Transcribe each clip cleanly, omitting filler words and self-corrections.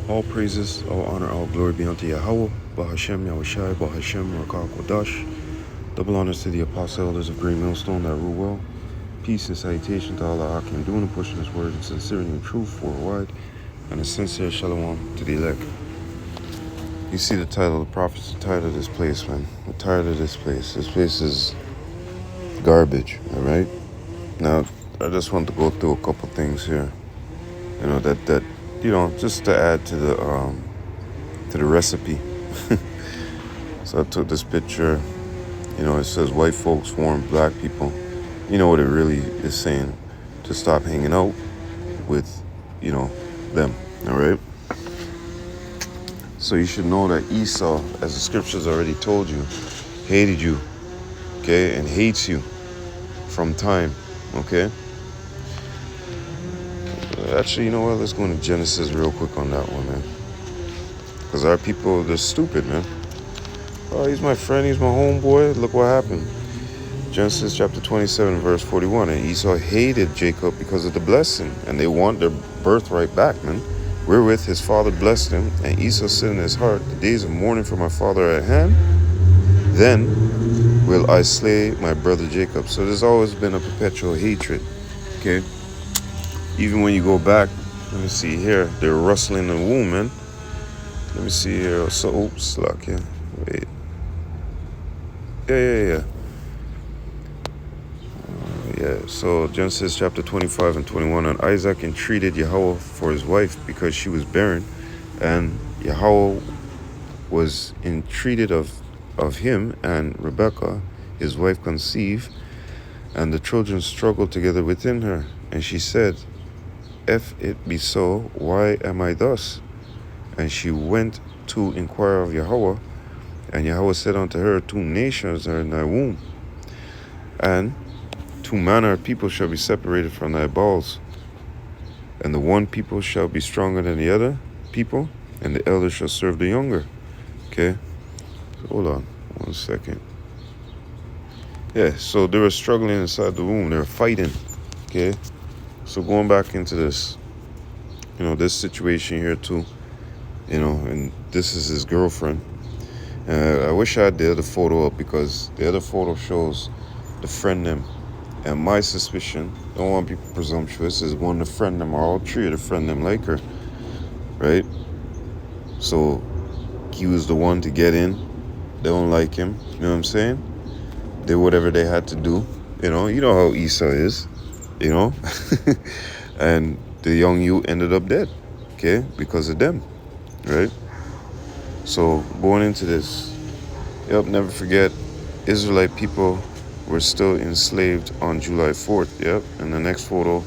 All praises, all honor, all glory be unto Yahweh, Bahashem, Yahushai, Bahashem, Rakah, Kodash. Double honors to the apostle elders of Great Millstone that rule well. Peace and salutation to all our Akim doing and pushing his word in sincerity and truth worldwide. And a sincere shalom to the elect. You see the title, the prophets are tired of this place, man. We're tired of this place. This place is garbage, all right? Now, I just want to go through a couple things here. You know, that just to add to the recipe. So I took this picture. You know, it says white folks warn black people. You know what it really is saying? To stop hanging out with, them, all right? So you should know that Esau, as the scriptures already told you, hated you, okay, and hates you from time, okay? Actually, you know what? Let's go into Genesis real quick on that one, man. Because our people, they're stupid, man. Oh, he's my friend, he's my homeboy. Look what happened. Genesis chapter 27, verse 41. And Esau hated Jacob because of the blessing, and they want their birthright back, man. Wherewith his father blessed him, and Esau said in his heart, the days of mourning for my father are at hand, then will I slay my brother Jacob. So there's always been a perpetual hatred, okay? Even when you go back, let me see here, they're rustling the womb, man. Let me see here. So, oops, luck, yeah. Wait. Yeah. Yeah, so Genesis chapter 25 and 21. And Isaac entreated Yahweh for his wife because she was barren, and Yahweh was entreated of him, and Rebekah, his wife, conceived, and the children struggled together within her. And she said, if it be so, why am I thus? And she went to inquire of Yahweh, and Yahweh said unto her, 2 nations are in thy womb, and 2 manner of people shall be separated from thy bowels, and the one people shall be stronger than the other people, and the elder shall serve the younger. Okay, so hold on 1 second. Yeah, so they were struggling inside the womb, they were fighting. Okay, so going back into this, this situation here too, and this is his girlfriend. I wish I had the other photo up, because the other photo shows the friend them. And my suspicion, don't want to be presumptuous, is one of the friend them, or all 3 of the friend them like her, right? So he was the one to get in. They don't like him, you know what I'm saying? Did whatever they had to do, you know how Esau is, and the young you ended up dead, okay, because of them, right? So going into this, never forget, Israelite people were still enslaved on July 4th, and the next photo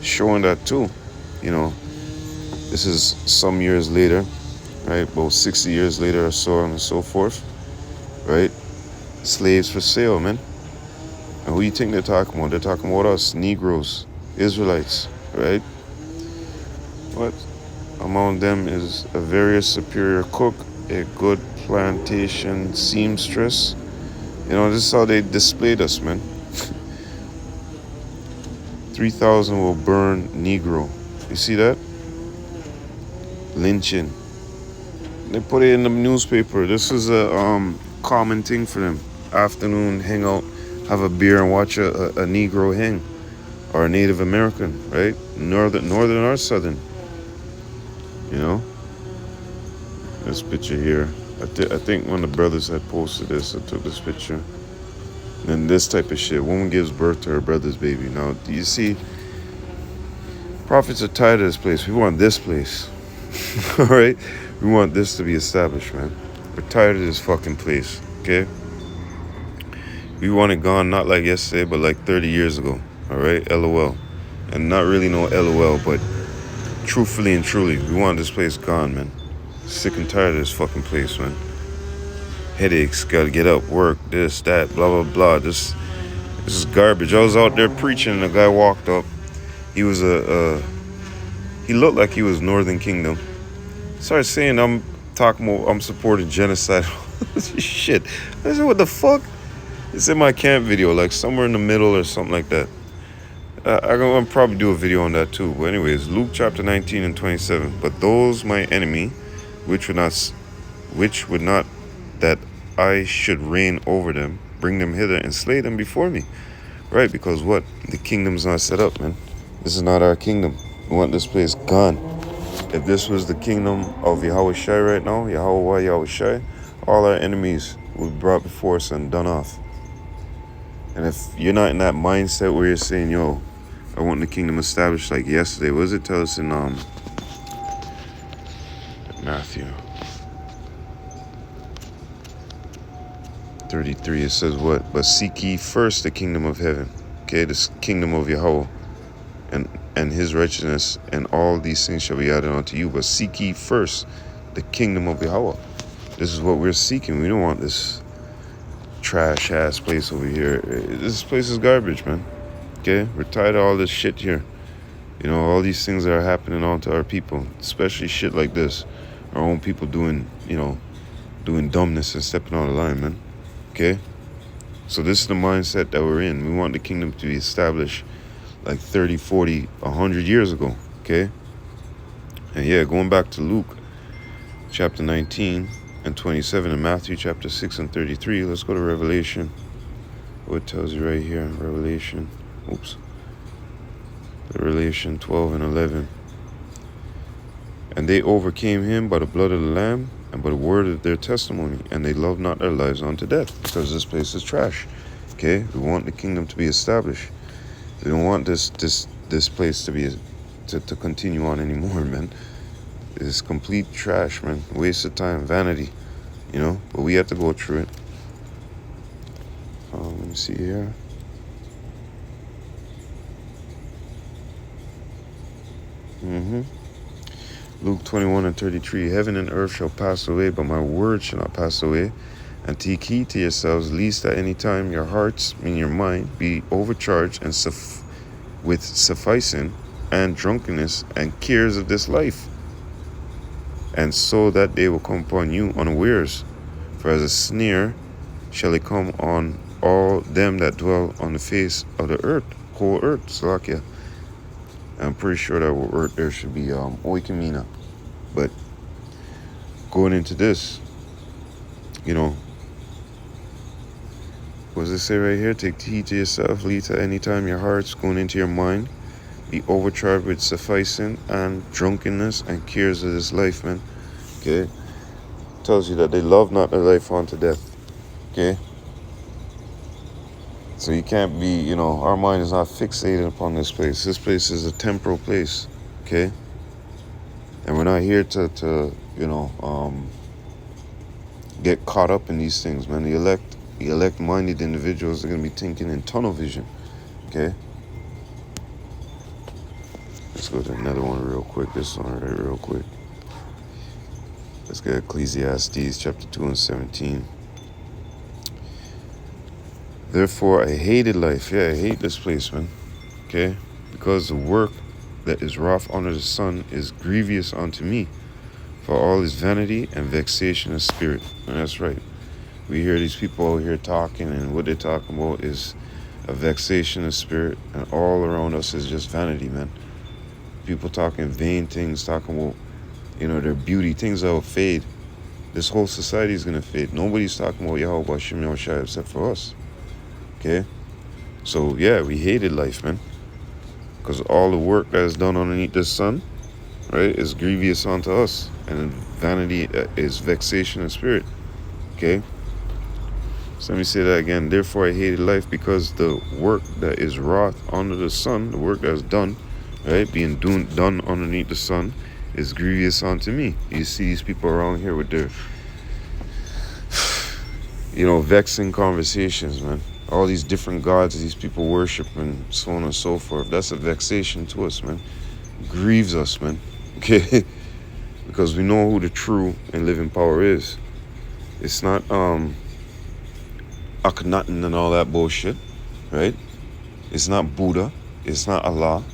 showing that too. This is some years later, right, about 60 years later or so on and so forth, right? Slaves for sale, man. And who you think they're talking about? They're talking about us, Negroes, Israelites, right? What? Among them is a very superior cook, a good plantation seamstress. This is how they displayed us, man. 3,000 will burn Negro. You see that? Lynching. They put it in the newspaper. This is a common thing for them. Afternoon, hang out, have a beer, and watch a Negro hang, or a Native American, right? Northern or Southern. This picture here. I think one of the brothers had posted this. I took this picture. And this type of shit. Woman gives birth to her brother's baby. Now, do you see? Prophets are tired of this place. We want this place. All right? We want this to be established, man. We're tired of this fucking place, okay? We want it gone, not like yesterday, but like 30 years ago. All right? LOL. And not really no LOL, but truthfully and truly, we want this place gone, man. Sick and tired of this fucking place, man. Headaches, gotta get up, work, this, that, blah, blah, blah. This is garbage. I was out there preaching, and a guy walked up. He was he looked like he was Northern Kingdom. Started saying I'm supporting genocide. Shit. I said, what the fuck? It's in my camp video, like somewhere in the middle or something like that. I'm gonna probably do a video on that too. But anyways, Luke chapter 19 and 27. But those my enemy, which would not that I should reign over them, bring them hither and slay them before me. Right? Because what? The kingdom's not set up, man. This is not our kingdom. We want this place gone. If this was the kingdom of Yahweh Shai right now, Yahweh Shai, all our enemies would be brought before us and done off. And if you're not in that mindset where you're saying, yo, I want the kingdom established like yesterday, what does it tell us in Matthew 33? It says what? But seek ye first the kingdom of heaven. Okay, this kingdom of Yahweh and his righteousness, and all these things shall be added unto you. But seek ye first the kingdom of Yahweh. This is what we're seeking. We don't want this trash ass place over here. This place is garbage, man. Okay, we're tired of all this shit here. You know, all these things that are happening onto our people, especially shit like this. Our own people doing dumbness and stepping on the line, man. Okay, so this is the mindset that we're in. We want the kingdom to be established like 30, 40, 100 years ago. Okay, and yeah, going back to Luke chapter 19 and 27 and Matthew chapter 6 and 33, let's go to Revelation. What tells you right here? Revelation 12 and 11. And they overcame him by the blood of the Lamb and by the word of their testimony, and they loved not their lives unto death, because this place is trash. Okay, we want the kingdom to be established. We don't want this place to continue on anymore, man. It's complete trash, man. Waste of time, vanity, you know. But we have to go through it. Let me see here. Luke 21 and 33. Heaven and earth shall pass away, but my word shall not pass away. And take heed to yourselves, lest at any time your hearts, meaning your mind, be overcharged and with sufficing and drunkenness and cares of this life. And so that day will come upon you unawares. For as a snare shall it come on all them that dwell on the face of the earth, whole earth, Salakia. I'm pretty sure that word there should be oikamina. But going into this, you know, what does it say right here? Take heed to yourself, lest at any time your hearts going into your mind be overcharged with sufficing and drunkenness and cares of this life, man. Okay? Tells you that they love not their life unto death. Okay? So you can't be, you know, our mind is not fixated upon this place. This place is a temporal place. Okay? And we're not here to you know, get caught up in these things, man. The elect-minded individuals are going to be thinking in tunnel vision. Okay? Let's go to another one real quick. This one right real quick. Let's get Ecclesiastes chapter 2 and 17. Therefore I hated life. Yeah, I hate this place, man. Okay? Because the work that is wrought under the sun is grievous unto me, for all is vanity and vexation of spirit. And that's right. We hear these people out here talking, and what they're talking about is a vexation of spirit, and all around us is just vanity, man. People talking vain things, talking about, you know, their beauty, things that will fade. This whole society is going to fade. Nobody's talking about Yahweh Shem Yahushua except for us. Okay? So, yeah, we hated life, man. Because all the work that is done underneath the sun, right, is grievous unto us. And vanity is vexation of spirit. Okay? So let me say that again. Therefore I hated life, because the work that is wrought under the sun, the work that is done, right, being done underneath the sun, is grievous unto me. You see these people around here with their, you know, vexing conversations, man. All these different gods these people worship and so on and so forth. That's a vexation to us, man. Grieves us, man. Okay? Because we know who the true and living power is. It's not Akhenaten and all that bullshit, right? It's not Buddha. It's not Allah,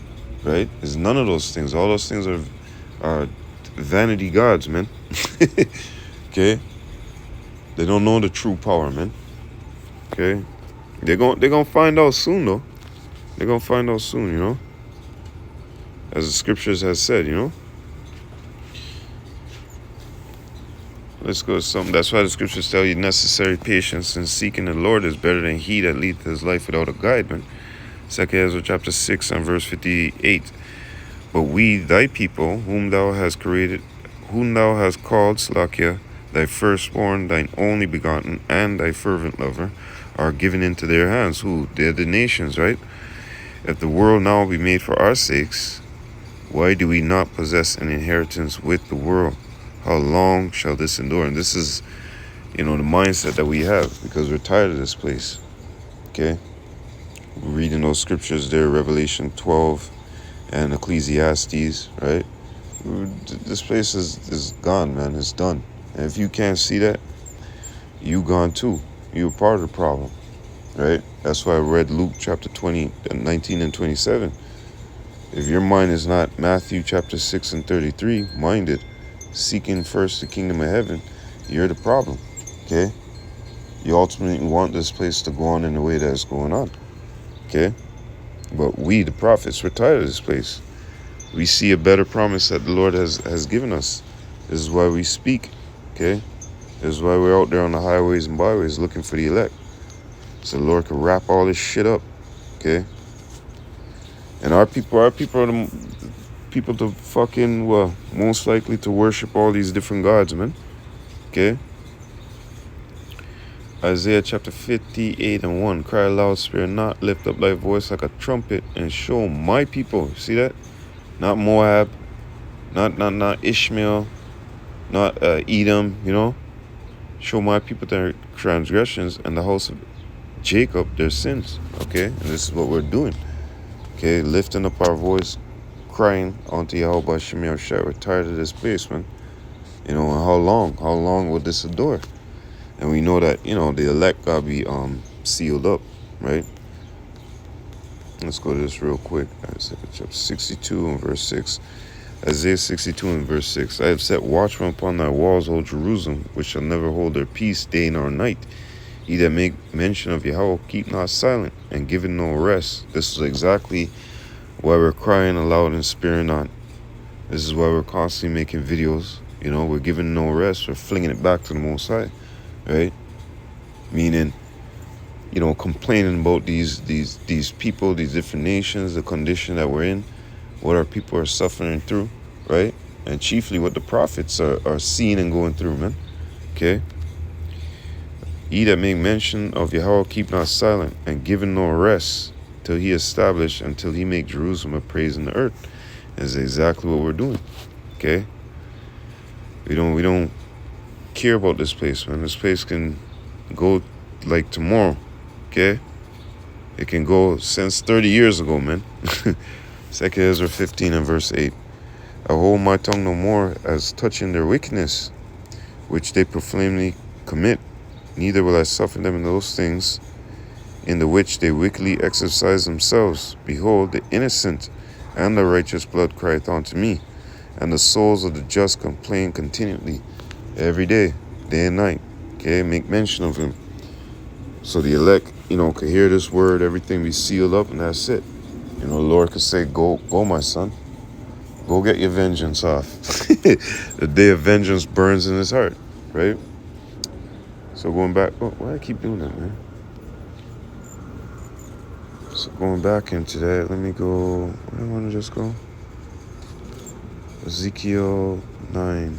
right? It's none of those things. All those things are vanity gods, man. Okay? They don't know the true power, man. Okay? They're gonna find out soon, though. They're going to find out soon, you know. As the scriptures has said, you know. Let's go to something. That's why the scriptures tell you necessary patience in seeking the Lord is better than he that leadeth his life without a guide, man. 2 Ezra chapter 6 and verse 58. But we, thy people, whom thou hast created, whom thou hast called, Slakia, thy firstborn, thine only begotten, and thy fervent lover, are given into their hands. Who? They're the nations, right? If the world now be made for our sakes, why do we not possess an inheritance with the world? How long shall this endure? And this is, you know, the mindset that we have because we're tired of this place. Okay? We're reading those scriptures there, Revelation 12 and Ecclesiastes, right? This place is gone, man. It's done. And if you can't see that, you gone too. You're part of the problem, right? That's why I read Luke chapter 19 and 27. If your mind is not Matthew chapter 6 and 33 minded, seeking first the kingdom of heaven, you're the problem, okay? You ultimately want this place to go on in the way that it's going on, okay? But we, the prophets, we're tired of this place. We see a better promise that the Lord has given us. This is why we speak, okay? This is why we're out there on the highways and byways looking for the elect. So the Lord can wrap all this shit up, okay? And our people are the people to fucking, well, most likely to worship all these different gods, man. Okay? Isaiah chapter 58 and 1. Cry aloud, spare not, lift up thy voice like a trumpet, and show my people. See that? Not Moab, not Ishmael, not Edom, you know? Show my people their transgressions and the house of Jacob their sins. Okay? And this is what we're doing. Okay? Lifting up our voice, crying unto Yahweh Shemir Shai. We're tired of this place, man. You know, and how long? How long will this endure? And we know that, you know, the elect gotta be sealed up, right? Let's go to this real quick. Isaiah chapter 62 and verse 6. Isaiah 62 and verse 6. I have set watchmen upon thy walls, O Jerusalem, which shall never hold their peace day nor night. Ye that make mention of Yahweh, keep not silent, and give it no rest. This is exactly why we're crying aloud and sparing not. This is why we're constantly making videos. You know, we're giving no rest. We're flinging it back to the Most High, right? Meaning, you know, complaining about these people, these different nations, the condition that we're in, what our people are suffering through, right? And chiefly what the prophets are seeing and going through, man. Okay? Ye that make mention of Yahweh, keep not silent, and give no rest till he establish, until he make Jerusalem a praise in the earth. Is exactly what we're doing. Okay? We don't care about this place, man. This place can go like tomorrow. Okay? It can go since 30 years ago, man. 2 Ezra 15 and verse 8. I hold my tongue no more as touching their wickedness, which they profanely commit. Neither will I suffer them in those things in the which they wickedly exercise themselves. Behold, the innocent and the righteous blood crieth unto me, and the souls of the just complain continually, every day and night. Okay, make mention of him. So the elect, you know, could hear this word, everything be sealed up, and that's it. You know, the Lord could say, go my son. Go get your vengeance off. The day of vengeance burns in his heart, right? So going back, why I keep doing that, man? So going back into that, let me go, where do I want to just go? Ezekiel 9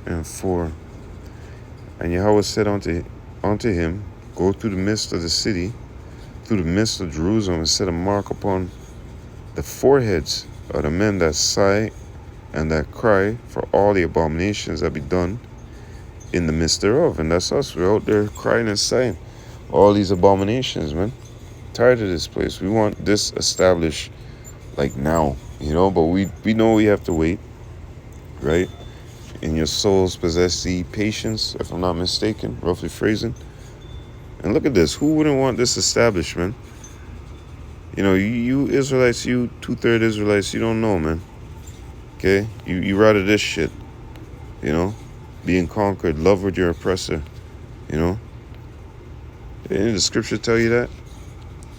and 4. And Yahweh said unto him, go through the midst of the city, through the midst of Jerusalem, and set a mark upon the foreheads of the men that sigh and that cry for all the abominations that be done in the midst thereof. And that's us. We're out there crying and sighing all these abominations, man. Tired of this place. We want this established like now, you know, but we know we have to wait, right? And your souls possess the patience, if I'm not mistaken, roughly phrasing. And look at this. Who wouldn't want this establishment? You know, you Israelites, you 2/3 Israelites, you don't know, man. Okay? You rather this shit, you know? Being conquered, love with your oppressor, you know? Didn't the scripture tell you that?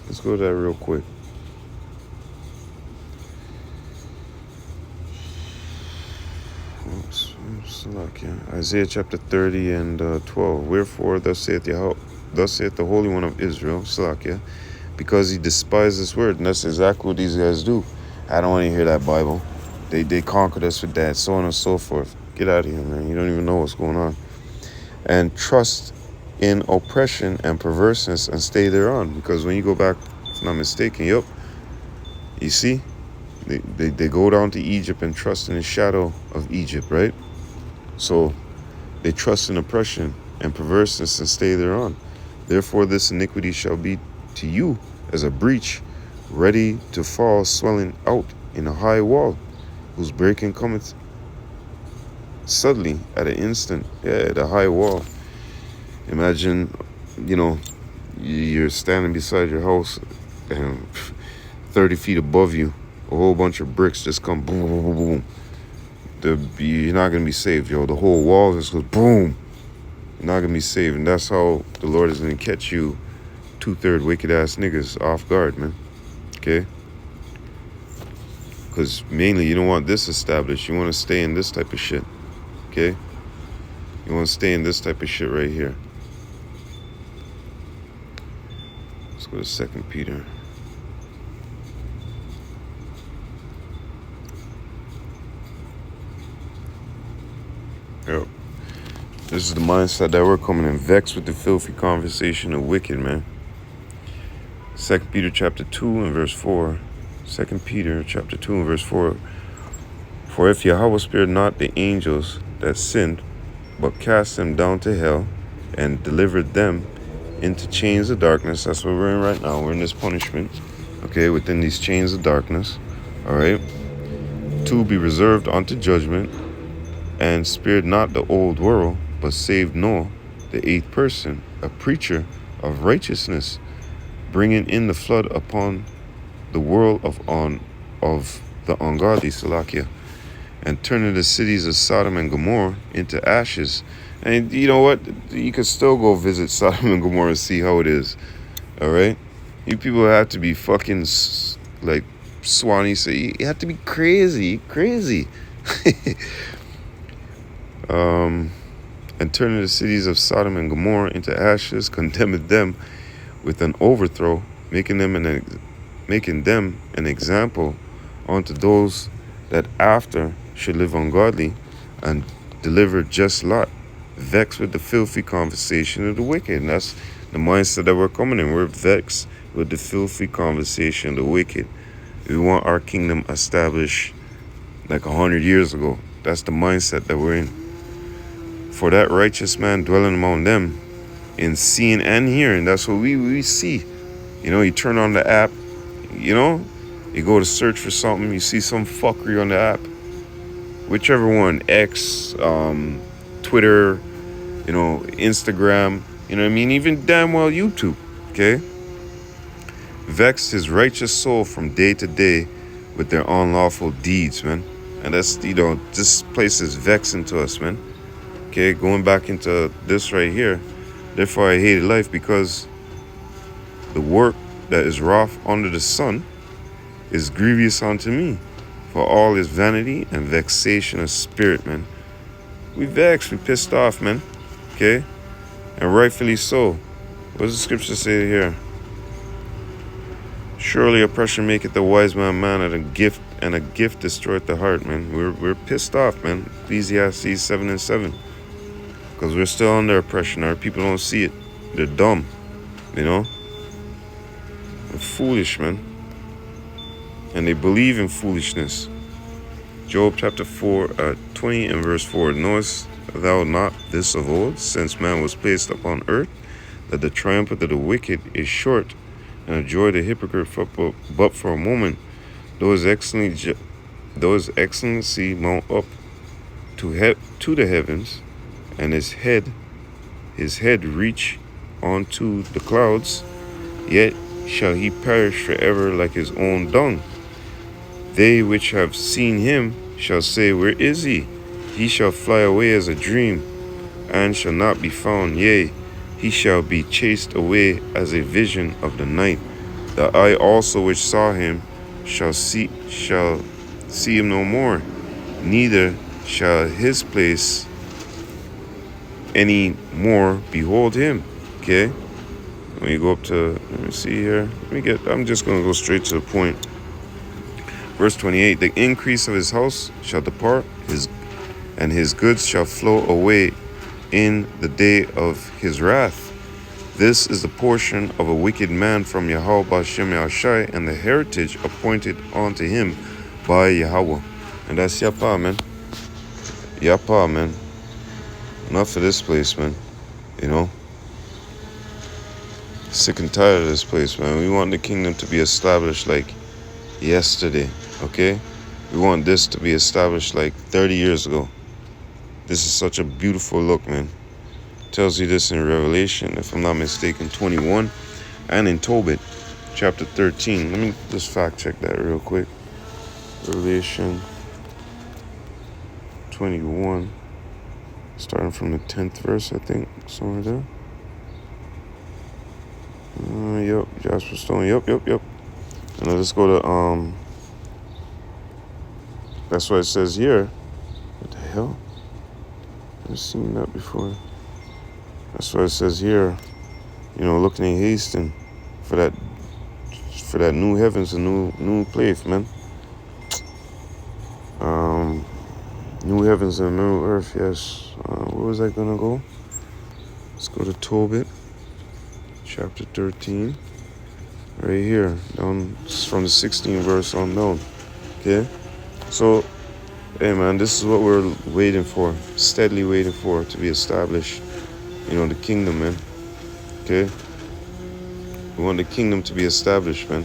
Let's go to that real quick. Isaiah chapter 30 and 12. Wherefore, thus saith the Holy One of Israel, Salakia, because he despised this word. And that's exactly what these guys do. I don't want to hear that Bible. They conquered us with that, so on and so forth. Get out of here, man. You don't even know what's going on. And trust in oppression and perverseness and stay thereon. Because when you go back, if I'm not mistaken, yep, you see, they go down to Egypt and trust in the shadow of Egypt, right? So they trust in oppression and perverseness and stay thereon. Therefore this iniquity shall be to you as a breach, ready to fall, swelling out in a high wall, whose breaking cometh suddenly at an instant. Yeah, the high wall. Imagine, you're standing beside your house and 30 feet above you, a whole bunch of bricks just come boom, boom, boom, boom. You're not going to be saved, yo. The whole wall just goes boom. You're not going to be saved. And that's how the Lord is going to catch you 2/3 wicked ass niggas off guard, man. Okay? Because mainly you don't want this established. You want to stay in this type of shit. Okay? You want to stay in this type of shit right here. Let's go to 2 Peter. Yep. This is the mindset that we're coming in, vexed with the filthy conversation of wicked, man. 2 Peter chapter 2 and verse 4. 2 Peter chapter 2 and verse 4. For if Yahweh spared not the angels that sinned, but cast them down to hell and delivered them into chains of darkness. That's what we're in right now. We're in this punishment. Okay, within these chains of darkness. All right. To be reserved unto judgment, and spared not the old world, but saved Noah, the eighth person, a preacher of righteousness, bringing in the flood upon the world of the ungodly, Salakia, and turning the cities of Sodom and Gomorrah into ashes. And you know what? You could still go visit Sodom and Gomorrah and see how it is. All right? You people have to be fucking, like Swanee say, you have to be crazy. And turning the cities of Sodom and Gomorrah into ashes, condemning them with an overthrow, making them an example unto those that after should live ungodly, and deliver just Lot, vexed with the filthy conversation of the wicked. And that's the mindset that we're coming in. We're vexed with the filthy conversation of the wicked. We want our kingdom established like 100 years ago. That's the mindset that we're in. For that righteous man dwelling among them in seeing and hearing. That's what we see. You turn on the app, you go to search for something, you see some fuckery on the app. Whichever one, X, Twitter, Instagram, you know what I mean? Even damn well YouTube, okay? Vex his righteous soul from day to day with their unlawful deeds, man. And that's, this place is vexing to us, man. Okay, going back into this right here. Therefore I hated life, because the work that is wrought under the sun is grievous unto me, for all is vanity and vexation of spirit, man. We vexed, we pissed off, man. Okay? And rightfully so. What does the scripture say here? Surely oppression maketh the wise man mad, and a gift destroyeth the heart, man. We're pissed off, man. Ecclesiastes 7 and 7. Because we're still under oppression. Our people don't see it. They're dumb. They're foolish, man. And they believe in foolishness. Job chapter 20 and verse 4. Knowest thou not this of old, since man was placed upon earth, that the triumph of the wicked is short, and the joy of the hypocrite but for a moment? Those excellency mount up to the heavens, and his head reach unto the clouds, yet shall he perish forever like his own dung. They which have seen him shall say, where is he? He shall fly away as a dream, and shall not be found. Yea, he shall be chased away as a vision of the night. The eye also which saw him shall see him no more, neither shall his place any more behold him. Okay? When you go up to, let me see here. I'm just going to go straight to the point. Verse 28, the increase of his house shall depart, and his goods shall flow away in the day of his wrath. This is the portion of a wicked man from Yahweh Ba'Shem Yahushai, and the heritage appointed unto him by Yahweh. And that's Yapa, man. Yapa, man. Enough of this place, man. You know? Sick and tired of this place, man. We want the kingdom to be established like yesterday, okay? We want this to be established like 30 years ago. This is such a beautiful look, man. Tells you this in Revelation, if I'm not mistaken, 21, and in Tobit, chapter 13. Let me just fact check that real quick. Revelation 21, starting from the 10th verse, I think, somewhere there. Yep, Jasper Stone, yep. And let's go to, that's what it says here. What the hell? I've seen that before. That's what it says here. You know, looking in hasten for that new heavens and new place, man. New heavens and new earth, yes. Where was I gonna go? Let's go to Tobit, chapter 13. Right here, down from the 16th verse on down. Okay? So, hey man, this is what we're waiting for, steadily waiting for to be established. You know, the kingdom, man. Okay? We want the kingdom to be established, man.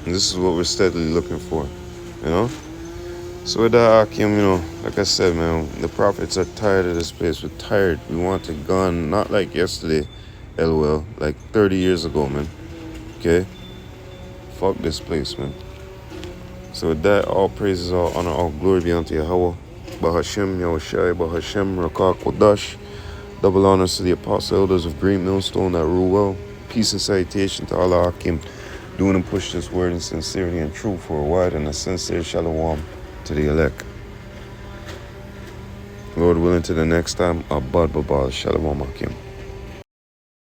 And this is what we're steadily looking for, you know? So with that, Akim, you know, like I said, man, the prophets are tired of this place. We're tired. We want it gone, not like yesterday, LOL, like 30 years ago, man. Okay? Fuck this place, man. So with that, all praises, all honor, all glory be unto Yahweh. Bahashem, Yahushai, Bahashem, Rakah, Kodash. Double honors to the apostle elders of Great Millstone that rule well. Peace and salutation to Allah Hakim, doing and push this word in sincerity and truth for a wide and a sincere shalom to the elect. Lord willing, to the next time, Abad Babal, Shalom Hakim.